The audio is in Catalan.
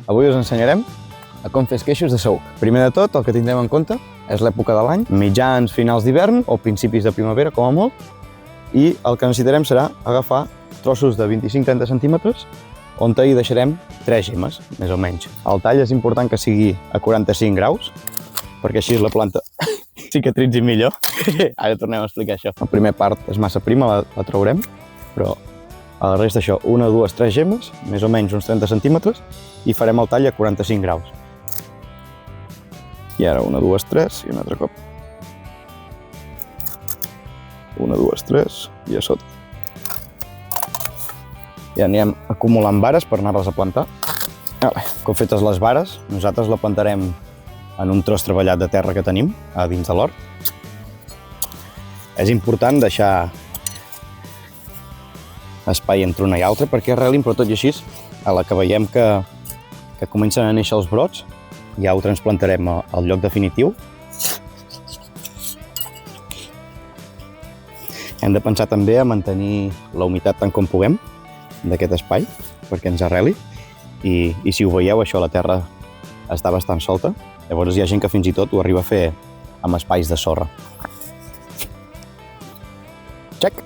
Avui us ensenyarem a com fer esqueixos de saüc. Primer de tot, el que tindrem en compte és l'època de l'any, mitjans, finals d'hivern o principis de primavera, com a molt, i el que necessitarem serà agafar trossos de 25-30 centímetres on hi deixarem 3 gemmes, més o menys. El tall és important que sigui a 45 graus, perquè així la planta cicatritzi millor. Ara tornem a explicar això. La primera part és massa prima, la traurem, però a la resta això, 1, 2, 3 gemmes, més o menys uns 30 centímetres, i farem el tall a 45 graus. I ara 1, 2, 3, i un altre cop. 1, 2, 3, i a sota. I anirem acumulant vares per anar-les a plantar. Com fetes les vares, nosaltres la plantarem en un tros treballat de terra que tenim a dins de l'hort. És important deixar espai entre una i altra perquè arrelin, però tot i així, a la que veiem que comencen a néixer els brots, ja ho transplantarem al lloc definitiu. Hem de pensar també a mantenir la humitat tant com puguem d'aquest espai, perquè ens arreli. I si ho veieu, això, la terra està bastant solta. Llavors hi ha gent que fins i tot ho arriba a fer amb espais de sorra. Check!